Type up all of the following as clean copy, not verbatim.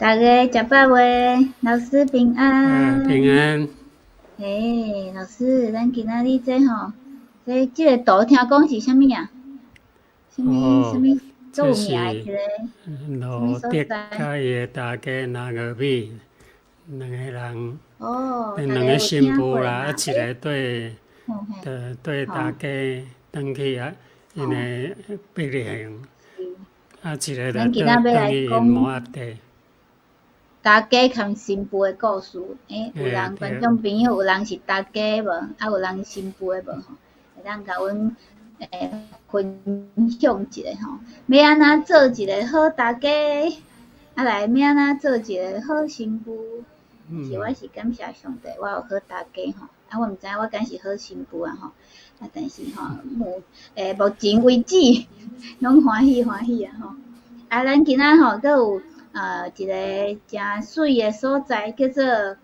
大家食饱未？老师平安。平安。嘿，老师，咱今仔日这个图听讲是啥物啊？啥哦，物足这有名的是一个啥物罗德所在？甲伊的大家拿个米，两个人，哦，大两个家有听新妇啦，过嘛？一个对嘿，对大吼，家转去啊，因吼，的毕业行，是。一个就咱今仔要来转去因讲毛仔地。大家牵新妇的故事。有人观对，众朋友，有人是大家无，有人是新妇的无吼，会当甲阮分享一下吼。要安怎做一个好大家？来要安怎做一个好新妇？是我是感谢上帝，我有好大家吼。我毋知我敢是好新妇吼。但是目前为止拢欢喜欢喜吼。咱今仔佫有一个真水的所在，叫做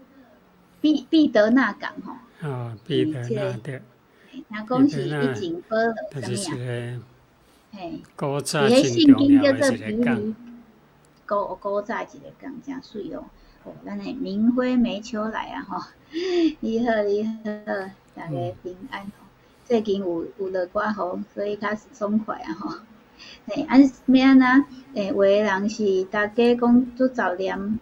必得那港吼。彼得那德，听讲是一景保罗就是啥物啊？一个嘿，古伫迄早真圣经叫重要的做比一个港。喻古早一个港，真水哦。咱的明辉梅秋来啊吼，你好，大家平安吼。最近有落寡雨，所以较爽快啊吼。要安怎？有的人是大家讲做早念，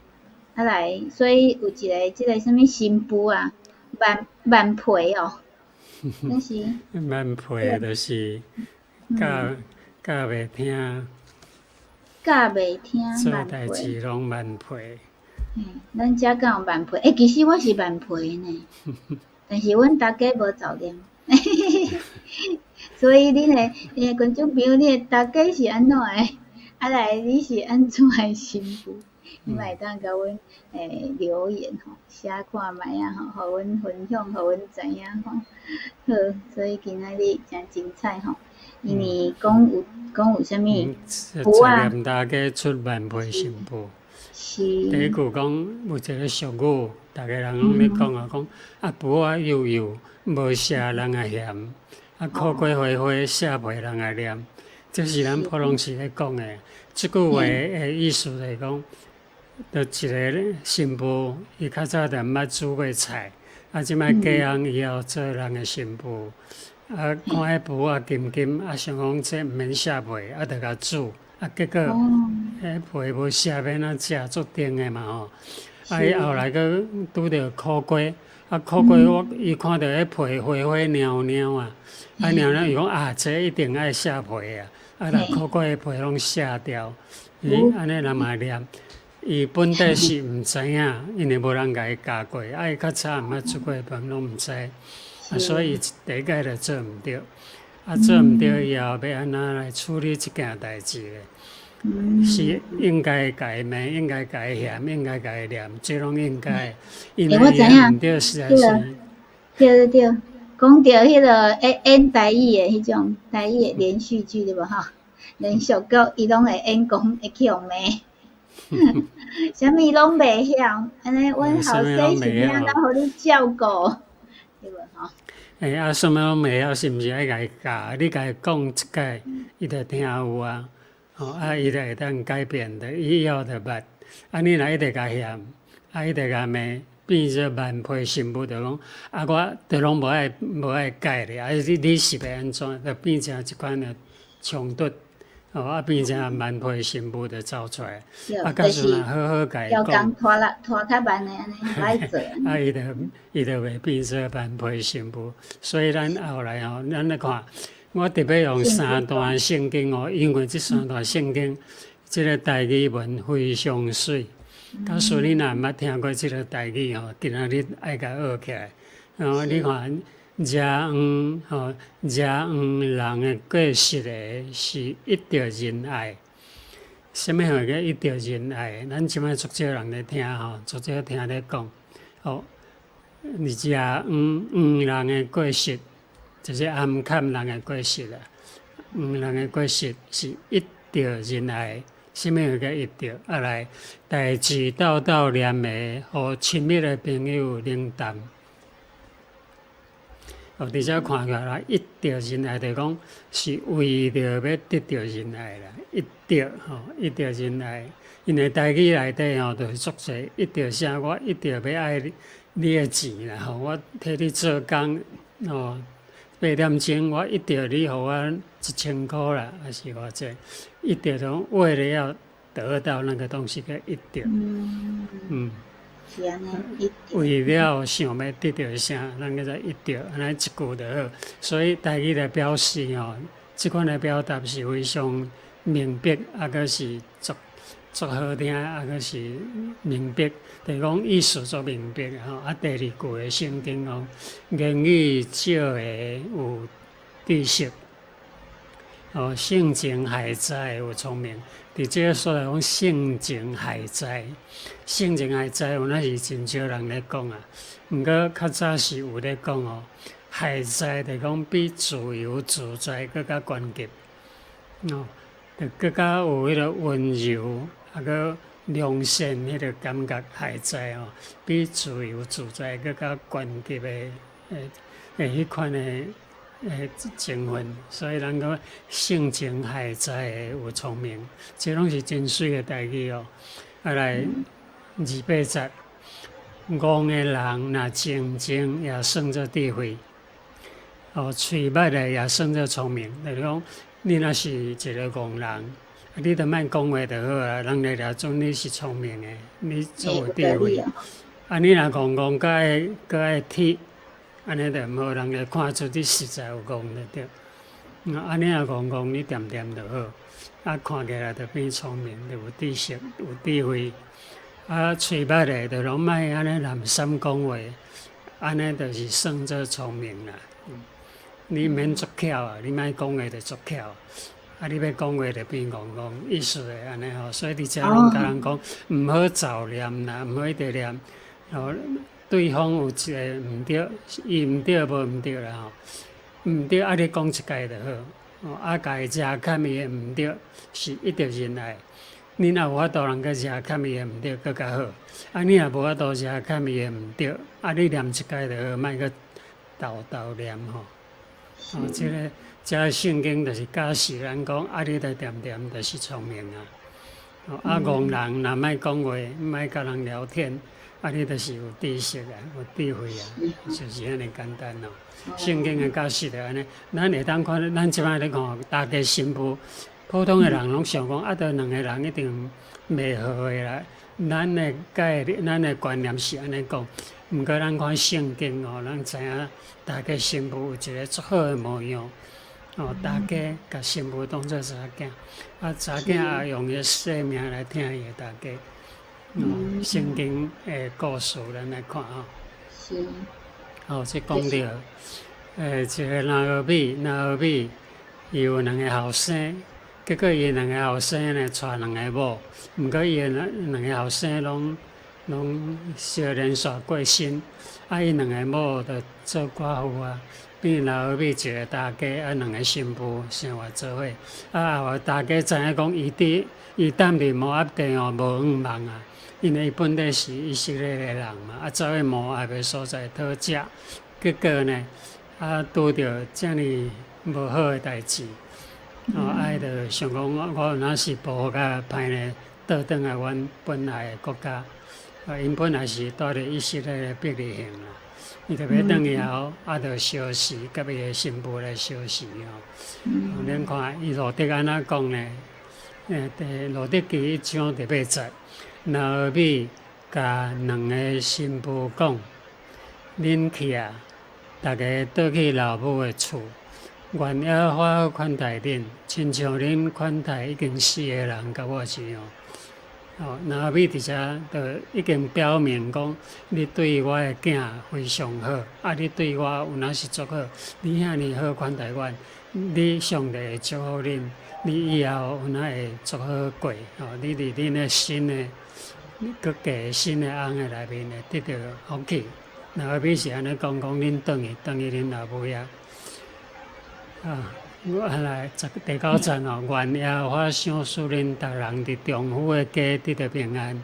来，所以有即个啥物新妇啊，万培哦，那是万倍就是教袂听，教袂听做万代培。志拢万倍。咱遮敢有万培？其实我是万培呢，但是阮大家无早念。所以恁的观众朋友，恁的大家是安怎的？来，你是安怎的新妇？你嘛会当甲阮留言吼，写看觅啊吼，互阮分享，互阮知影吼。好，所以今仔日真精彩吼，因为讲有啥物妇啊？念大家出万倍新妇。是。第一句讲有一个俗语，逐个人拢咧讲啊，讲妇仔幼幼，无写人也嫌，苦瓜花花，写袂人也念。这是咱普通时咧讲的。即句话的意思就是讲，就一个新妇，伊较早就毋捌煮过菜，即摆嫁人以后做人的新妇，看迄妇仔金金，想讲这毋免写袂，着甲煮，结果迄皮无写免怎食，足甜的嘛吼。伊后来佫拄着苦瓜，苦瓜伊看到迄皮花花猫猫啊，猫猫伊讲这一定爱写皮啊。若苦瓜的皮拢卸掉，安尼人嘛念。伊本底是毋知影，因为无人甲伊教过，伊较早毋捌煮过饭，拢毋知。所以第一届就做毋着。做毋着以后，要安怎来处理即件代志咧？是应该甲伊骂，应该甲伊嫌，应该甲伊念，这拢应该。因为伊毋着实在是。对。讲到迄个演台语的迄种台语的连续剧对无吼？连续剧伊拢会演讲，会去互骂，啥物拢袂晓，安尼阮后生是要安怎互你照顾，对无吼？啥物拢袂晓，是毋是爱甲伊教？你甲伊讲一届，伊就听有啊。伊就会当改变的，以后就捌。你若一直甲嫌，一直甲骂。变做万倍新妇，就讲我就拢无爱改咧。你是要安怎？就变成一款的冲突，变成万倍新妇就走出来。到时若好好甲伊讲，要工拖较慢的安尼来做。伊就袂变做万倍新妇。所以咱后来咱来看，我特别用3段圣经因为这3段圣经，这个台语文非常水。假使你若毋捌听过即个台语今仔日爱甲学起来。你看，食人的过失的是一着仁爱。什么叫一着仁爱？咱即摆足少人咧听足少听咧讲。食人的过失，就是暗砍人的过失啦。人的过失是一着仁爱。什么叫一着？来，代志道道念的，互亲密的朋友冷淡。伫遮看起来，一着仁爱，就讲是为着要得到仁爱啦。一着一着仁爱，因为台语内底就是足侪，一着啥？我一着要爱你的钱啦，我替你做工8点钟，我一着你互我1000箍啦，还是偌济？一着种为了要得到那个东西叫一着。是安尼，一着。为了想要得到啥，咱叫做一着，安尼一句就好。所以台语来表示即款的表达是非常明白，阁是足好听，阁是明白，就是讲意思足明白第二句的圣经言语少个有知识，性情海哉有聪明。伫即个所来讲性情海哉，性情海哉有那是真少人咧讲啊。毋过较早是有咧讲海哉就讲比自由自在更较关键就更较有迄个温柔，阁良善迄个感觉海哉比自由自在更较关键的迄款的情分，所以人讲性情海哉的有聪明，这拢是真水的代志来280，戆的人若静静也算作智慧，嘴捌的也算作聪明。就是讲，你若是一个戆人，你著莫讲话就好啊，人来了准你是聪明的，你做有智慧。你若戆搁爱铁。安尼就毋好，人就看出你实在有戆就对。安尼若戆，你掂就好。看起来就变聪明，就有知识、有智慧。嘴捌的就拢莫安尼滥散讲话，安尼就是算作聪明啦。你免作巧啊，你莫讲话就作巧。你要讲话就变戆，意思的安尼所以伫遮拢甲人讲，毋好造念啦，毋好一直念。对方有一个毋对，伊毋对无毋对啦毋对你讲一届就好家己遮欠伊的毋对，是一着仁爱。你若有法度人去遮欠伊的毋对，更较好。你若无法度遮欠伊的毋对，你念一届就好，莫去斗念这圣经就是假使咱讲你着掂就是聪明啊。戆人若莫讲话，莫甲人聊天。你就是有知识啊，有智慧啊，就是安尼简单圣经的解释就安尼，咱会当看，咱即摆咧看大家新妇，普通的人拢想讲着两个人一定袂好的啦。咱的观念是安尼讲，毋过咱看圣经咱知影大家新妇有一个足好的模样。大家甲新妇当作查囝，查囝也用伊性命来听伊大家。圣经的故事，咱来看是。这讲到一个拿俄米，伊有2个后生，结果伊2个后生呢娶2个某，毋过伊2个后生拢小年煞过身，伊2个某就做寡妇啊，变拿俄米一个大家2个新妇生活做伙。后大家知影讲伊踮伫摩押地无远望啊。因为伊本地是以色列的人嘛，走去摩押的所在讨食，结果呢，拄着遮尔无好的代志，就想讲我若是报甲歹呢，倒转来阮本来的国家，因本来是住伫以色列的伯利恒啦，伊就要转去后，就相识，甲伊的新妇来相识恁看伊路得安怎讲呢？路得记1章第8节。拿俄米甲2个新妇讲：“恁去啊，大家倒去老母的厝，愿耶和华款待恁，亲像恁款待已经死的人甲我一样。”拿俄米伫遮就已经表明讲，你对我的囝非常好，你对我有哪是足好，你遐尼好款待阮，你上帝会祝福恁，你以后有哪会足好过你伫恁的新的。佮家新的翁的内面会得到福气。拿俄米是安尼讲恁转去恁老母遐。我来第9节愿耶和华赏赐恁逐人伫丈夫的家得到平安，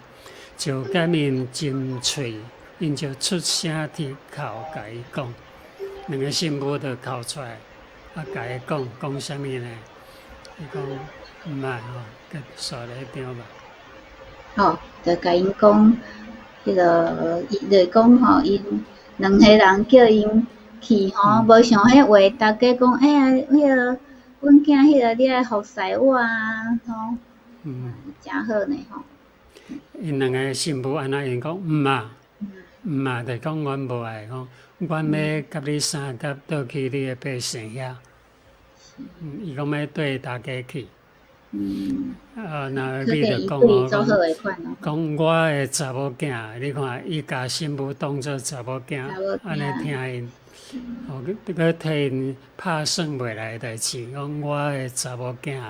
就甲因真喙，因就出声铁口甲伊讲。两个新妇就哭出来，甲伊讲啥物呢？伊讲毋捌吼，佮煞咧场吧。就甲因讲，伊就讲吼，因两个人叫因去吼，无想迄话，大家讲，哎呀，迄个阮囝迄个你来服侍我啊，吼，真好呢吼。因两个新妇安那因讲毋捌，就讲阮无爱讲，阮要甲你相甲倒去你的百姓遐。伊讲要缀大家去。那你就讲讲我的查某囝，你看伊甲新妇当做查某囝，安尼听因，佮替因拍算袂来代志，讲我的查某囝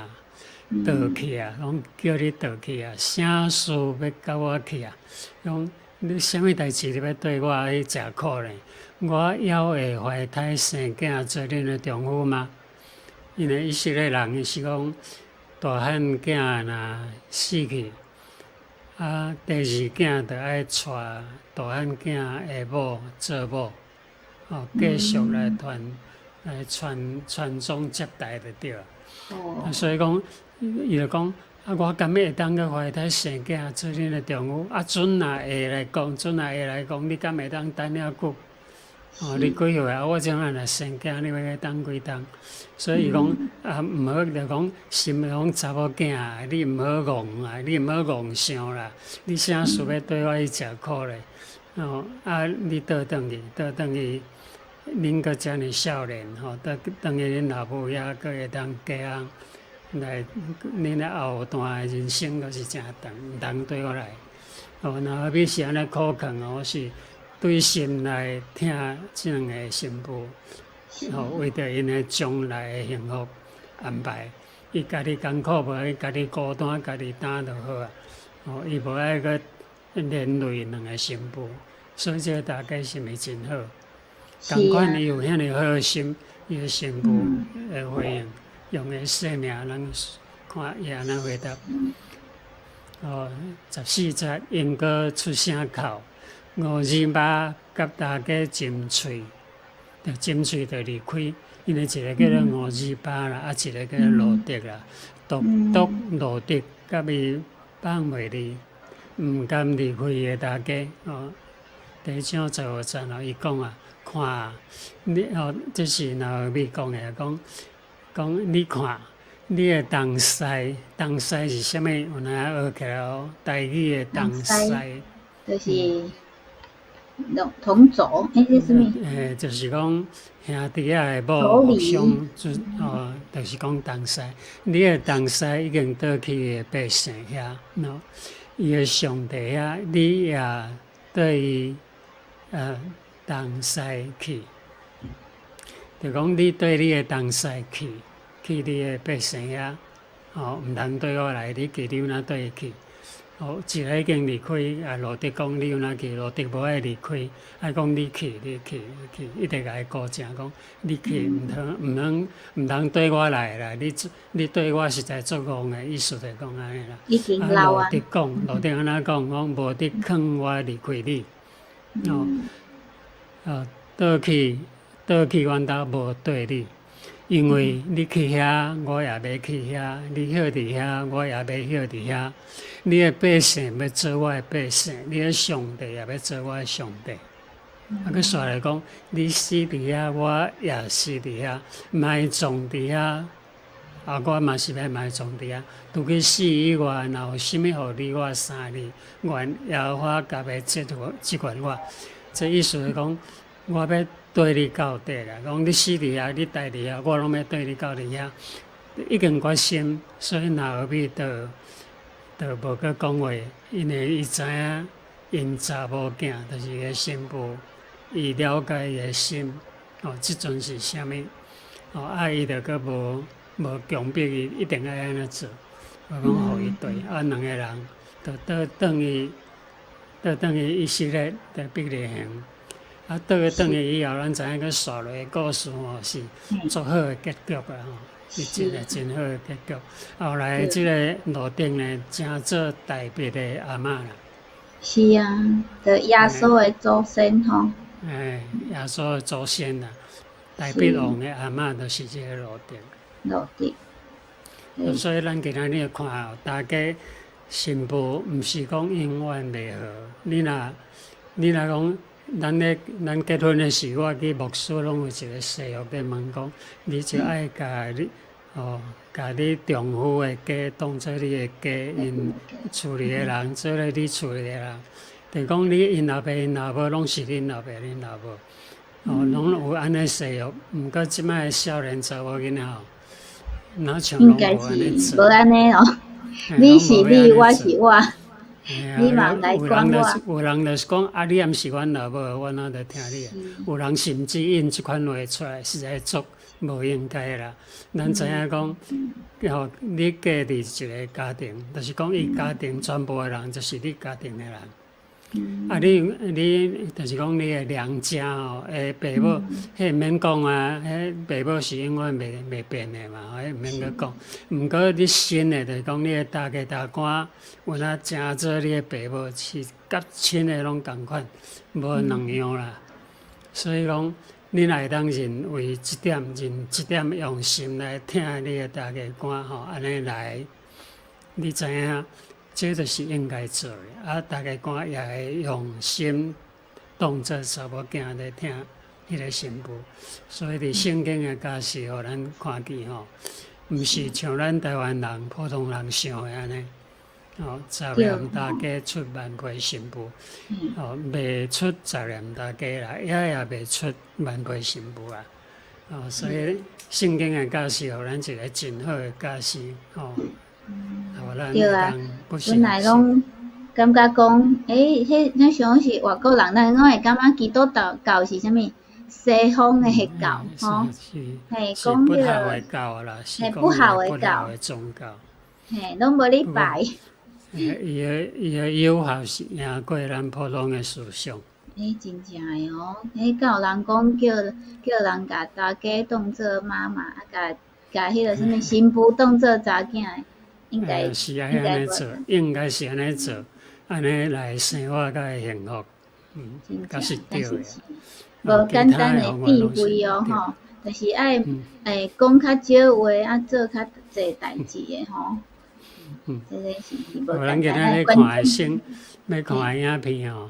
倒去啊，讲叫你倒去啊，啥事要甲我去啊？讲你啥物代志你要对我去食苦呢？我还会怀胎生囝做恁的丈夫吗？因为以色列人伊是讲。大汉囝若死去，第二囝就爱娶大汉囝的某做某，继续来传宗接代就对了。所以讲，伊就讲，我甘会当去怀胎生囝做恁的丈夫？准若会来讲，你敢会当等了久？你几岁啊？我将来若生囝，你要去等几冬？所以伊讲毋好就讲心讲查某囝啊，你毋好戆啊，你毋好戆想啦。你啥事要对我去食苦咧？你倒转去，恁阁遮尔少年倒转去恁老母遐，阁会当嫁人来，恁的后段的人生阁是真长，毋通对我来。若何必是安尼苦劝是。对心来听即两个新妇，为着因的将来的幸福安排，伊家己艰苦无，伊家己孤单，家己担就好啊。伊无爱阁连累两个新妇，所以这大家是咪真好？同款伊有遐尼好心，伊的新妇会回应，用个生命，人看伊安尼回答。14节因阁出声哭。5二甲大家斟喙，就离开。因为一个叫做528啦，一个叫做罗德啦。独罗德甲伊放袂离，毋甘离开伊的大家。第一章15节伊讲啊，看你这是拿俄米讲的，讲你看你的东西是啥物？有哪学起来台语的东西，就是。同族，这是什么？就是讲兄弟仔的某互相，就是讲东西。你的东西已经倒去的百姓遐，伊的上帝遐，你也对伊东西去，就讲你对你的东西去你的百姓遐，毋通对我来，你记你有哪对伊去？一个已经离开，罗德讲你有哪去？罗德无爱离开，爱讲你去，一直甲伊顾正讲你去，毋通对我来啦！你对我实在作戆的，意思就讲安尼啦。已经老啊。罗德安那讲无得劝我离开你。倒去阮兜无对你。因为你去遐，我也要去遐；你歇伫遐，我也要歇伫遐。你的百姓要做我的百姓，你的上帝也要做我的上帝。佮煞来讲，你死伫遐，我也死伫遐，埋葬伫遐，我嘛是要埋葬伫遐。除去死以外，若有啥物互你我三日，愿耶和华甲要接管我。这意思是讲，我要。对你到底啦，讲你死伫遐，你待伫遐，我拢要对你到伫遐。已经决心，所以拿俄米就无搁讲话，因为伊知影因查某囝就是伊个新妇，伊了解伊个心，即阵是啥物，伊就搁无强迫伊一定要安尼做，我讲互伊对，两个人就倒转去以色列的伯利恒。倒去转去以后，咱知影个刷落个故事是足好个结局啦是真好个结局。后来即个罗德呢，真做特别的阿嬷啦。是啊，就耶稣的祖先吼。耶稣的祖先啦，大笔王的阿嬷就是这个路程。路程，所以咱今仔日看哦，大家新妇毋是讲永远袂好。你若讲，咱结婚的时，我去牧师拢有一个誓约在问讲，你就爱甲你丈夫的家当做你的家，因厝里的人做咧你厝里的人。就讲你因老爸因老母拢是恁老爸恁老母，拢有安尼誓约。毋过即摆的少年查某囡仔吼，哪像拢无安尼做。无安尼哦，你是你，我是我。你嘛来管我。有人就是讲，啊，你也毋是阮老母，我哪着听你的？有人甚至印即款话出来，实在足无应该啦。咱知影讲，你嫁伫一个家庭，就是讲伊家庭全部的人，就是你家庭的人。啊，你就是讲你的娘家吼，爸母，迄免讲啊，迄爸母是永远袂变的嘛，迄毋免去讲。毋过你新的，就是讲你的大家大官，有哪正做你的爸母，是甲亲的拢共款，无两样啦。所以讲，你若会当认为一点用心来听你的大家官吼，安尼来，你知影？这就是应该做的，啊！大家官也会用心当作查某囝来听迄个新妇，所以伫圣经的假释，互咱看见吼，毋是像咱台湾人普通人想的安尼，十念大家出万倍新妇，袂出十念大家啦，也袂出万倍新妇啦，所以圣经的假释，互咱一个真好的假释，对啊，本来拢感觉讲，咱想是外国人，咱拢会感觉基督教是啥物？西方的教，吼，嘿，讲迄个，嘿，不好的教，宗教，嘿，拢无咧拜。伊的有效是赢过咱普通的思想。真正的哦，敢有人讲叫人甲大家当做妈妈，啊，甲迄个啥物新妇当做查囝的。是安尼做，应该是安尼做，安尼来生活较会幸福，较是对的。无简单的智慧哦，吼，就是爱讲较少话，啊做较侪代志的吼。这个是无简单。咱今仔日看的要看的影片哦，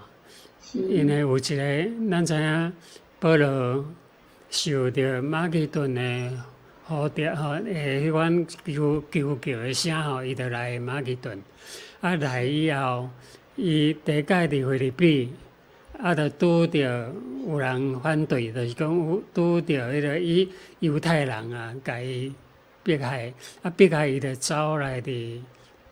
因为有一个咱知影保罗受到马其顿的。蝴蝶吼，迄款求救的声吼，伊就来马其顿。啊，来以后，伊第一届伫菲律宾，啊，就拄着有人反对，就是讲拄着迄个犹太人啊，甲伊迫害，啊，迫害伊就走来伫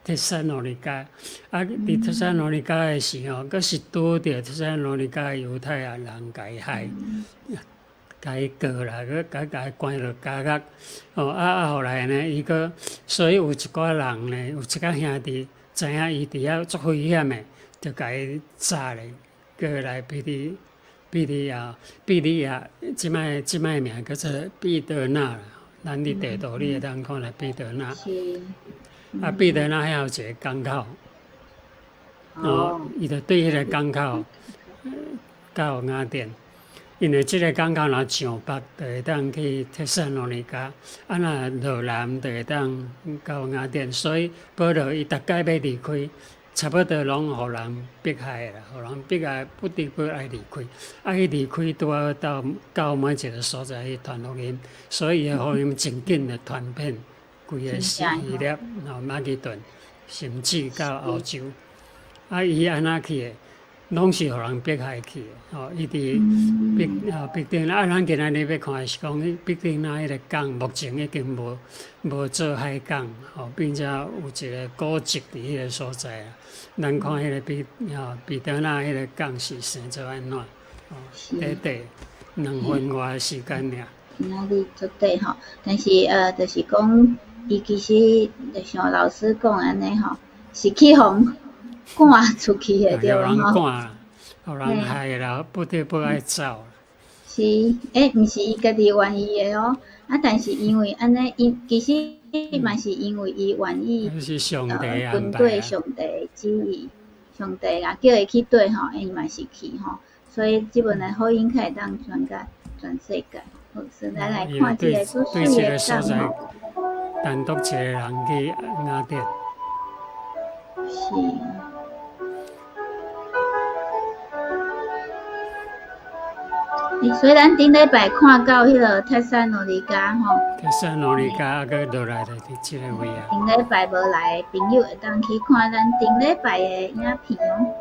帖撒罗尼迦。啊，伫帖撒罗尼迦的时候，阁是拄着帖撒罗尼迦的犹太人甲伊害。甲伊告啦，佮伊关落监狱。后来呢，伊个所以有一寡人呢，有一寡兄弟知影伊伫遐足危险的，就甲伊杀咧，过来庇利亚，即摆名叫做彼得纳啦。咱伫地图你会当看来彼得纳。啊，彼得纳遐有一个港口，伊就对迄个港口到雅典。因为即个港口若上北，就会当去帖撒罗尼迦；啊，若落南，就会当到雅典。所以保罗伊逐届要离开，差不多拢互人迫害啦，互人迫害，不得不爱离开。啊，伊离开拄好到每一个所在去传福音，所以伊福音真紧的传遍规个希腊、马其顿，甚至到欧洲。啊，伊安那去的？拢是互人迫害去的，伊伫必定啊，咱今仔日要看的是讲，必定那迄个港目前已经无做海港，并且有一个古迹伫迄个所在啊。咱看迄个彼得那迄个港是生做安怎？短2分外的时间尔。今仔日做短吼，但是就是讲，伊其实就像老师讲安尼吼，是去互赶出去的对无吼，互人害啦，不得不爱走。是，毋是伊家己愿意的哦，啊，但是因为安尼，其实嘛是因为伊愿意，是上帝安排军队上帝的旨意，上帝啊叫伊去对吼，伊嘛是去吼，所以即本的福音可以当传甲全世界。好，先来因为看这个做对水的这个所在港吼，单独一个人去雅典，是。所以咱顶礼拜看到迄个泰萨罗尼加吼，特萨罗尼加个落来就伫即个位啊。顶礼拜无来的朋友会当去看咱顶礼拜的影片哦。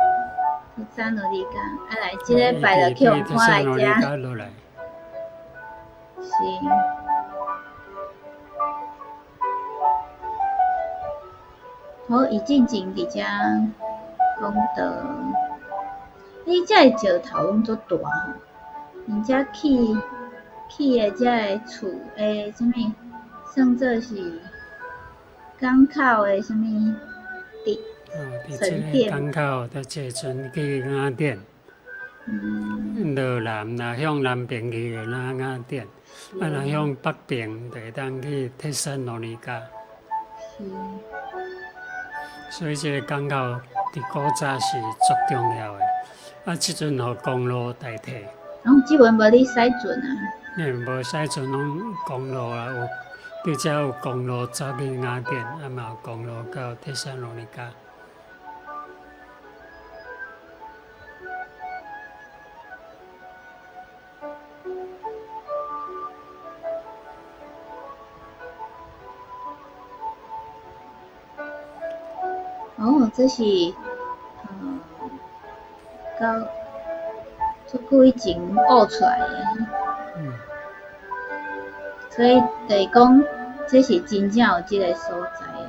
泰萨罗尼加，啊来即礼拜就去互看来遮。落来。是。好，伊静静伫遮讲到，你遮的石头拢足大吼。人家起的遮个厝诶，什物算作是港口诶，什物地神殿。港口在这阵去雅典，落南啦，向南边去就那雅典，啊，若向北边就会当去特萨罗尼加。所以这个港口伫古早是足重要诶，啊，即阵互公路代替。即阵无咧使船啊？无使船，拢公路啊，有对遮有公路走去雅典，啊嘛有公路到特萨罗尼加。哦，这是到足久以前挖出来的。所以就是讲，这是真正有即个所在的。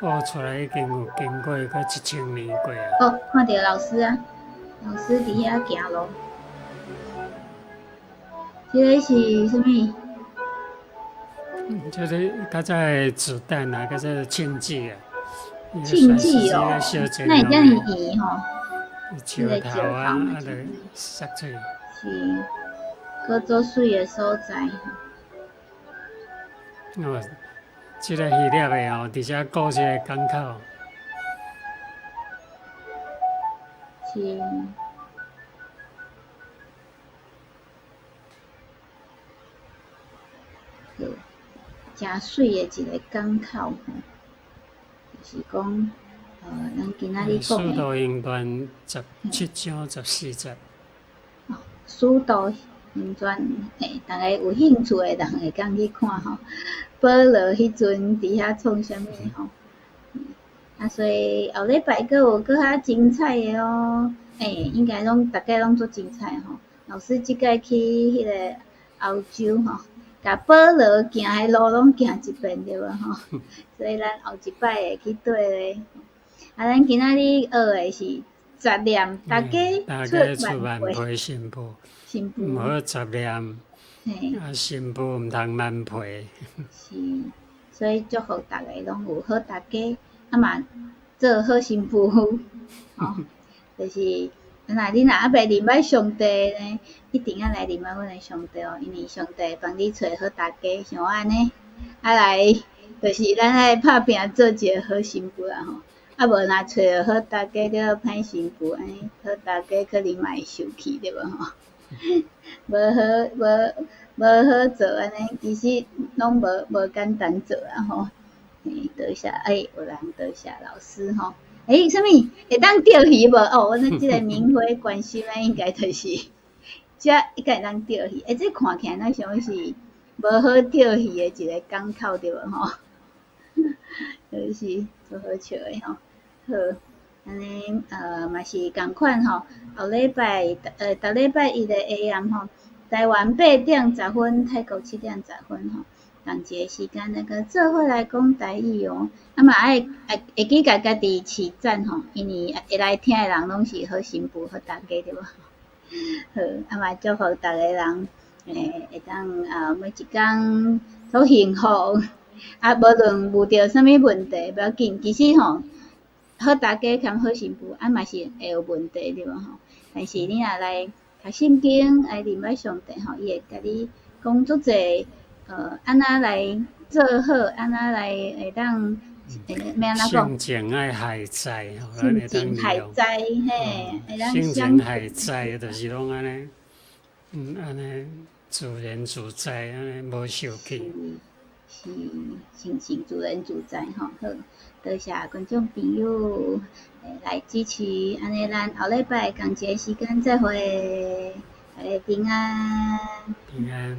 挖出来已经有经过个1000年过啊。哦，看到老师啊，老师伫遐行路。这个是啥物？就是较早的子弹啊，较早的庆记啊。庆记哦，那会遮尔圆吼。树头啊，就塞出。是，搁做水的所在。哦，即个希腊的哦，伫遮古这个港口。是。真水的一个港口吼，就是讲，咱今仔日讲的。速度行段17章14节。速度行传，大家有兴趣的人会当去看吼。保罗迄阵伫遐创啥物吼？啊，所以后礼拜阁有搁较精彩的哦。应该大家拢足精彩吼。老师即摆去迄个欧洲吼。甲保罗行的路拢行一遍对无吼？所以咱后一摆会去对咧。啊，咱今仔日学的是杂念，大家出万倍新妇，新妇毋好杂念。啊，新妇毋通慢配。是，所以祝福大家拢有好大家，啊嘛做好新妇。哦，就是若你若袂认识上帝呢，一定要来认识阮的上帝哦，因为上帝帮你找好大家，像我安尼，啊来就是咱爱拍拼做一个好新妇啦吼。啊无若找着好大家了歹新妇，安尼好大家可能嘛会生气对无吼？无好做安尼，其实拢无简单做啊吼。多谢有人多谢老师吼。啥物会当钓鱼无？哦，咱即个明辉关心的应该就是遮应该会当钓鱼。这看起来咱像是无好钓鱼的一个港口对无吼？就是足好笑的吼。好，安尼嘛是共款吼。后礼拜逐礼拜一的 AM 吼，台湾8点10分，泰国7点10分吼。同一个时间那个做伙来讲台语哦，啊嘛会记家己起赞吼，因为会来听的人拢是好新妇好大家对无？好，啊嘛祝福逐个人会当每一工都幸福，啊无论遇到啥物问题不要紧，其实吼好大家兼好新妇啊嘛是会有问题对无吼？但是你若来读圣经来认识上帝吼，伊会甲你讲足侪。安怎来做好，安怎来会当咩哪讲？心情爱海在，心情海在，嘿，会当心情海在，就是拢安尼，安尼自然自在，安尼无受气。是心情自然自在吼。好，多谢观众朋友来支持，安尼咱后礼拜同一个时间再会，大家平安。平安。